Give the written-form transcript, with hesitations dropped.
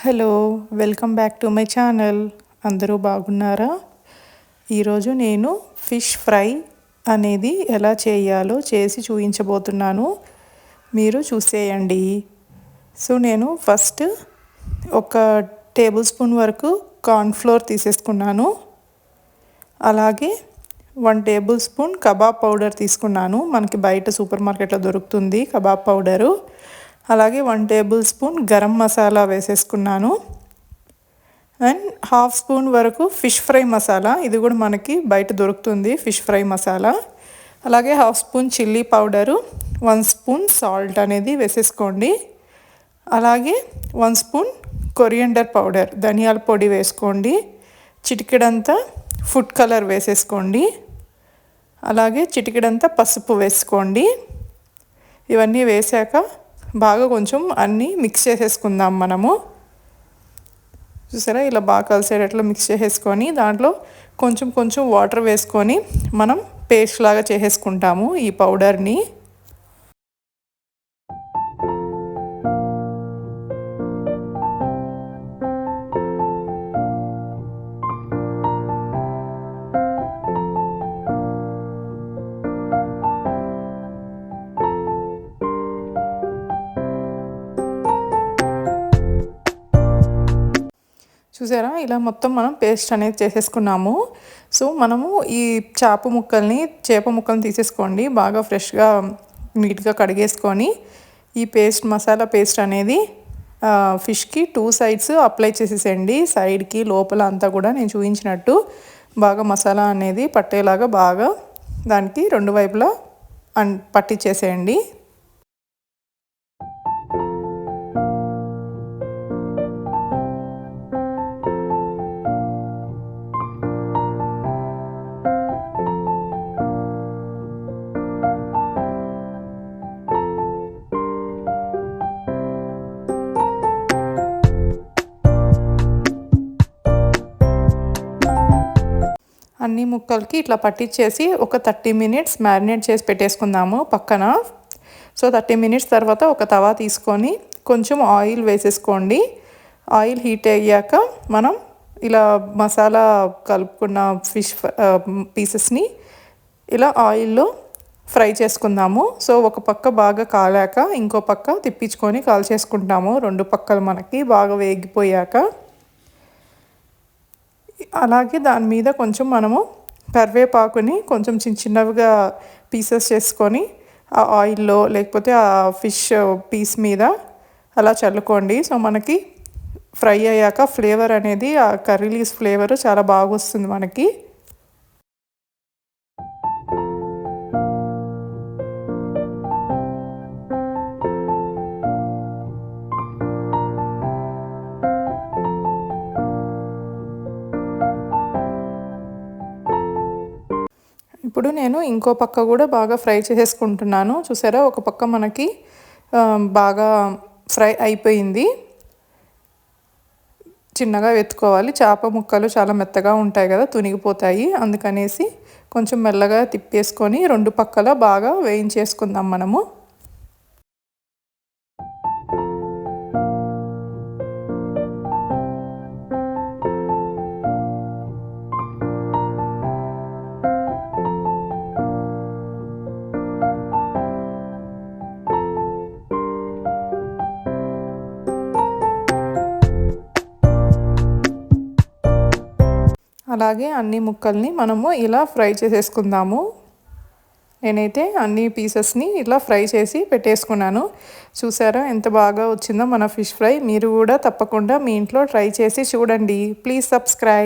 Hello welcome back to my channel. అందరూ బాగున్నారా? ఈరోజు నేను ఫిష్ ఫ్రై అనేది ఎలా చేయాలో చేసి చూపించబోతున్నాను. మీరు చూసేయండి. సో నేను ఫస్ట్ ఒక టేబుల్ స్పూన్ వరకు కార్న్ఫ్లోర్ తీసేసుకున్నాను. అలాగే 1 టేబుల్ స్పూన్ కబాబ్ పౌడర్ తీసుకున్నాను. మనకి బయట సూపర్ మార్కెట్లో దొరుకుతుంది కబాబ్ పౌడరు. అలాగే 1 టేబుల్ స్పూన్ గరం మసాలా వేసేసుకున్నాను. అండ్ 1/2 స్పూన్ వరకు ఫిష్ ఫ్రై మసాలా, ఇది కూడా మనకి బయట దొరుకుతుంది ఫిష్ ఫ్రై మసాలా. అలాగే 1/2 spoon chilli powder, 1 spoon salt అనేది వేసేసుకోండి. అలాగే 1 స్పూన్ కొరియండర్ పౌడర్, ధనియాల పొడి వేసుకోండి. చిటికెడంతా ఫుడ్ కలర్ వేసేసుకోండి. అలాగే చిటికెడంతా పసుపు వేసుకోండి. ఇవన్నీ వేసాక బాగా కొంచెం అన్నీ మిక్స్ చేసేసుకుందాం మనము. చూసారా, ఇలా బాగా కలిసేటట్లు మిక్స్ చేసేసుకొని దాంట్లో కొంచెం కొంచెం వాటర్ వేసుకొని మనం పేస్ట్ లాగా చేసేసుకుంటాము ఈ పౌడర్ని. చూసారా, ఇలా మొత్తం మనం పేస్ట్ అనేది చేసేసుకున్నాము. సో మనము ఈ చేప ముక్కల్ని తీసేసుకోండి. బాగా ఫ్రెష్గా నీట్గా కడిగేసుకొని ఈ మసాలా పేస్ట్ అనేది ఫిష్కి 2 సైడ్స్ అప్లై చేసేసేయండి. సైడ్కి లోపల అంతా కూడా నేను చూపించినట్టు బాగా మసాలా అనేది పట్టేలాగా బాగా దానికి 2 వైపులా పట్టించేసేయండి. అన్ని ముక్కలకి ఇట్లా పట్టించేసి ఒక 30 మినిట్స్ మ్యారినేట్ చేసి పెట్టేసుకుందాము పక్కన. సో 30 మినిట్స్ తర్వాత ఒక తవా తీసుకొని కొంచెం ఆయిల్ వేసేసుకోండి. ఆయిల్ హీట్ అయ్యాక మనం ఇలా మసాలా కలుపుకున్న ఫిష్ పీసెస్ని ఇలా ఆయిల్లో ఫ్రై చేసుకుందాము. సో ఒక పక్క బాగా కాలాక ఇంకో పక్క తిప్పించుకొని కాల్చేసుకుంటాము. 2 పక్కలు మనకి బాగా వేగిపోయాక అలాగే దాని మీద కొంచెం మనము కరివేపాకుని కొంచెం చిన్నవిగా పీసెస్ చేసుకొని ఆ ఆయిల్లో లేకపోతే ఆ ఫిష్ పీస్ మీద అలా చల్లుకోండి. సో మనకి ఫ్రై అయ్యాక ఫ్లేవర్ అనేది ఆ కర్రీ లీవ్స్ ఫ్లేవర్ చాలా బాగా వస్తుంది మనకి. ఇప్పుడు నేను ఇంకో పక్క కూడా బాగా ఫ్రై చేసేసుకుంటున్నాను. చూసారా, ఒక పక్క మనకి బాగా ఫ్రై అయిపోయింది. చిన్నగా ఎత్తుకోవాలి. చేప ముక్కలు చాలా మెత్తగా ఉంటాయి కదా, తునిగిపోతాయి. అందుకనేసి కొంచెం మెల్లగా తిప్పేసుకొని 2 పక్కల బాగా వేయించేసుకుందాం మనము. అలాగే అన్ని ముక్కల్ని మనము ఇలా ఫ్రై చేసేసుకుందాము. నేనైతే అన్ని పీసెస్ని ఇలా ఫ్రై చేసి పెట్టేసుకున్నాను. చూసారా ఎంత బాగా వచ్చిందో మన ఫిష్ ఫ్రై. మీరు కూడా తప్పకుండా మీ ఇంట్లో ట్రై చేసి చూడండి. Please subscribe.